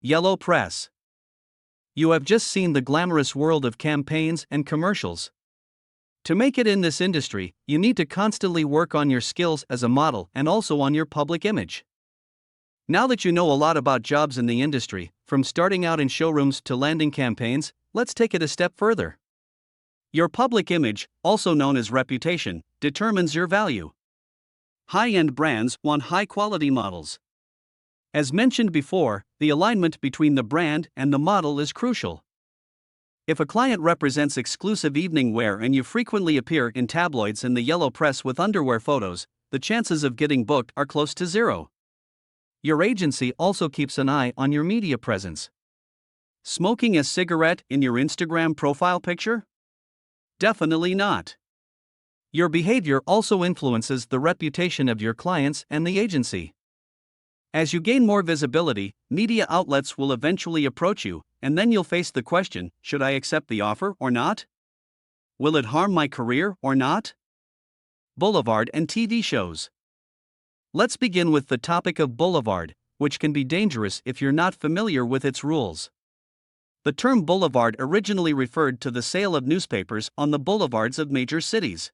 Yellow press. You have just seen the glamorous world of campaigns and commercials. To make it in this industry, you need to constantly work on your skills as a model and also on your public image. Now that you know a lot about jobs in the industry, from starting out in showrooms to landing campaigns, let's take it a step further. Your public image, also known as reputation, determines your value. High-end brands want high-quality models. As mentioned before, the alignment between the brand and the model is crucial. If a client represents exclusive evening wear and you frequently appear in tabloids and the yellow press with underwear photos, the chances of getting booked are close to zero. Your agency also keeps an eye on your media presence. Smoking a cigarette in your Instagram profile picture? Definitely not. Your behavior also influences the reputation of your clients and the agency. As you gain more visibility, media outlets will eventually approach you, and then you'll face the question, should I accept the offer or not? Will it harm my career or not? Boulevard and TV shows. Let's begin with the topic of Boulevard, which can be dangerous if you're not familiar with its rules. The term Boulevard originally referred to the sale of newspapers on the boulevards of major cities.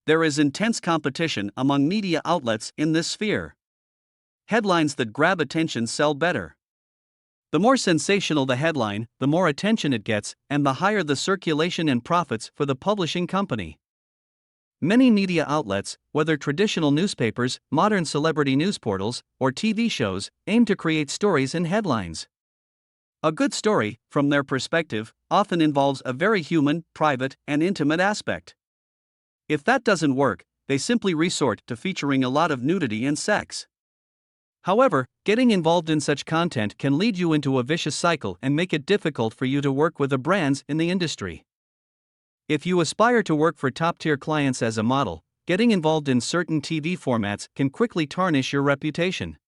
There is intense competition among media outlets in this sphere. Headlines that grab attention sell better. The more sensational the headline, the more attention it gets, and the higher the circulation and profits for the publishing company. Many media outlets, whether traditional newspapers, modern celebrity news portals, or TV shows, aim to create stories and headlines. A good story, from their perspective, often involves a very human, private, and intimate aspect. If that doesn't work, they simply resort to featuring a lot of nudity and sex. However, getting involved in such content can lead you into a vicious cycle and make it difficult for you to work with the brands in the industry. If you aspire to work for top-tier clients as a model, getting involved in certain TV formats can quickly tarnish your reputation.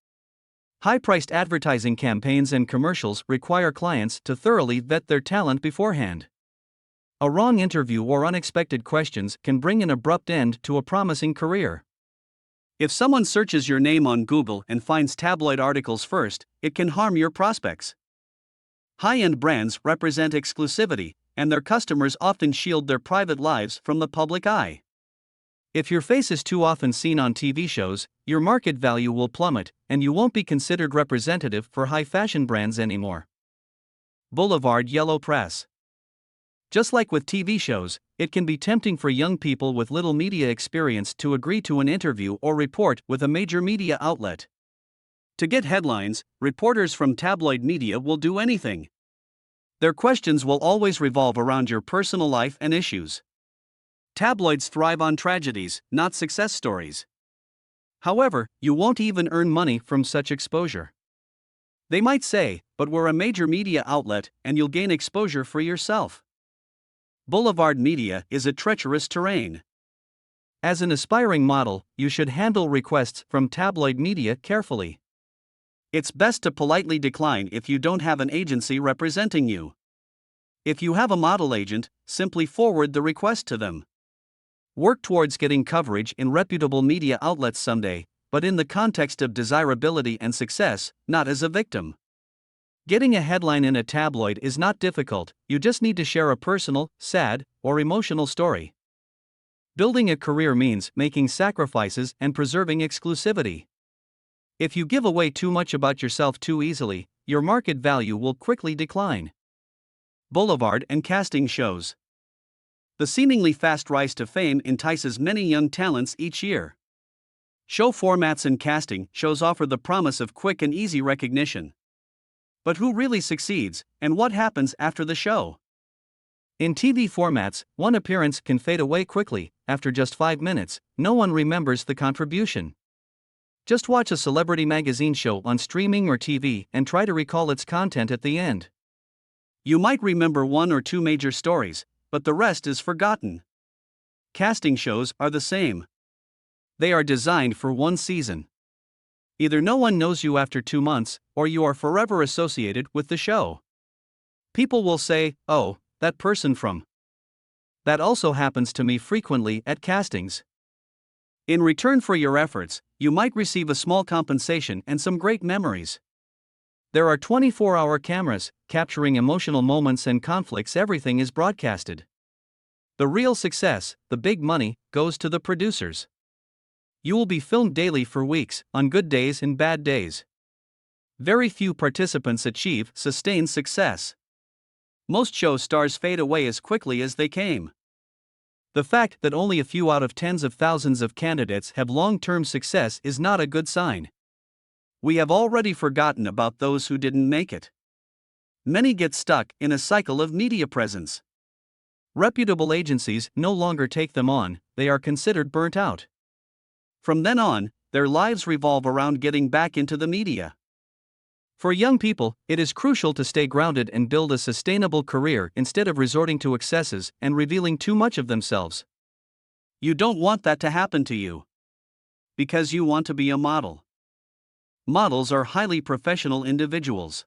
High-priced advertising campaigns and commercials require clients to thoroughly vet their talent beforehand. A wrong interview or unexpected questions can bring an abrupt end to a promising career. If someone searches your name on Google and finds tabloid articles first, it can harm your prospects. High-end brands represent exclusivity, and their customers often shield their private lives from the public eye. If your face is too often seen on TV shows, your market value will plummet, and you won't be considered representative for high-fashion brands anymore. Boulevard yellow press. Just like with TV shows, it can be tempting for young people with little media experience to agree to an interview or report with a major media outlet. To get headlines, reporters from tabloid media will do anything. Their questions will always revolve around your personal life and issues. Tabloids thrive on tragedies, not success stories. However, you won't even earn money from such exposure. They might say, but we're a major media outlet, and you'll gain exposure for yourself. Boulevard media is a treacherous terrain. As an aspiring model, you should handle requests from tabloid media carefully. It's best to politely decline if you don't have an agency representing you. If you have a model agent, simply forward the request to them. Work towards getting coverage in reputable media outlets someday, but in the context of desirability and success, not as a victim. Getting a headline in a tabloid is not difficult, you just need to share a personal, sad, or emotional story. Building a career means making sacrifices and preserving exclusivity. If you give away too much about yourself too easily, your market value will quickly decline. Boulevard and casting shows. The seemingly fast rise to fame entices many young talents each year. Show formats and casting shows offer the promise of quick and easy recognition. But who really succeeds, and what happens after the show? In TV formats, one appearance can fade away quickly. After just 5 minutes, no one remembers the contribution. Just watch a celebrity magazine show on streaming or TV and try to recall its content at the end. You might remember 1 or 2 major stories, but the rest is forgotten. Casting shows are the same. They are designed for one season. Either no one knows you after 2 months, or you are forever associated with the show. People will say, "Oh, that person from." That also happens to me frequently at castings. In return for your efforts, you might receive a small compensation and some great memories. There are 24-hour cameras, capturing emotional moments and conflicts. Everything is broadcasted. The real success, the big money, goes to the producers. You will be filmed daily for weeks, on good days and bad days. Very few participants achieve sustained success. Most show stars fade away as quickly as they came. The fact that only a few out of tens of thousands of candidates have long-term success is not a good sign. We have already forgotten about those who didn't make it. Many get stuck in a cycle of media presence. Reputable agencies no longer take them on, they are considered burnt out. From then on, their lives revolve around getting back into the media. For young people, it is crucial to stay grounded and build a sustainable career instead of resorting to excesses and revealing too much of themselves. You don't want that to happen to you. Because you want to be a model. Models are highly professional individuals.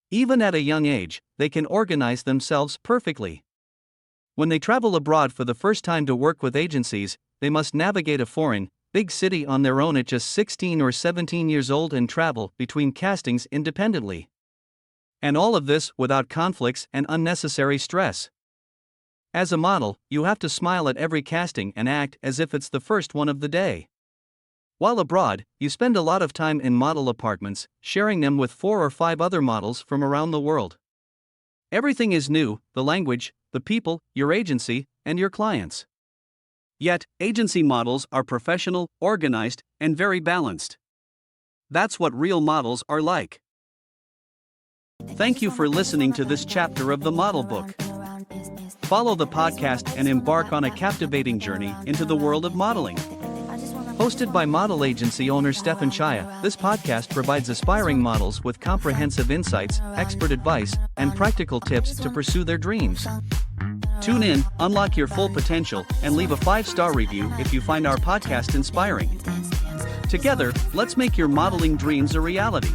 Even at a young age, they can organize themselves perfectly. When they travel abroad for the first time to work with agencies, they must navigate a foreign, big city on their own at just 16 or 17 years old and travel between castings independently. And all of this without conflicts and unnecessary stress. As a model, you have to smile at every casting and act as if it's the first one of the day. While abroad, you spend a lot of time in model apartments, sharing them with 4 or 5 other models from around the world. Everything is new: the language, the people, your agency, and your clients. Yet, agency models are professional, organized, and very balanced. That's what real models are like. Thank you for listening to this chapter of the Model Book. Follow the podcast and embark on a captivating journey into the world of modeling. Hosted by model agency owner Stefan Chaya, this podcast provides aspiring models with comprehensive insights, expert advice, and practical tips to pursue their dreams. Tune in, unlock your full potential, and leave a 5-star review if you find our podcast inspiring. Together, let's make your modeling dreams a reality.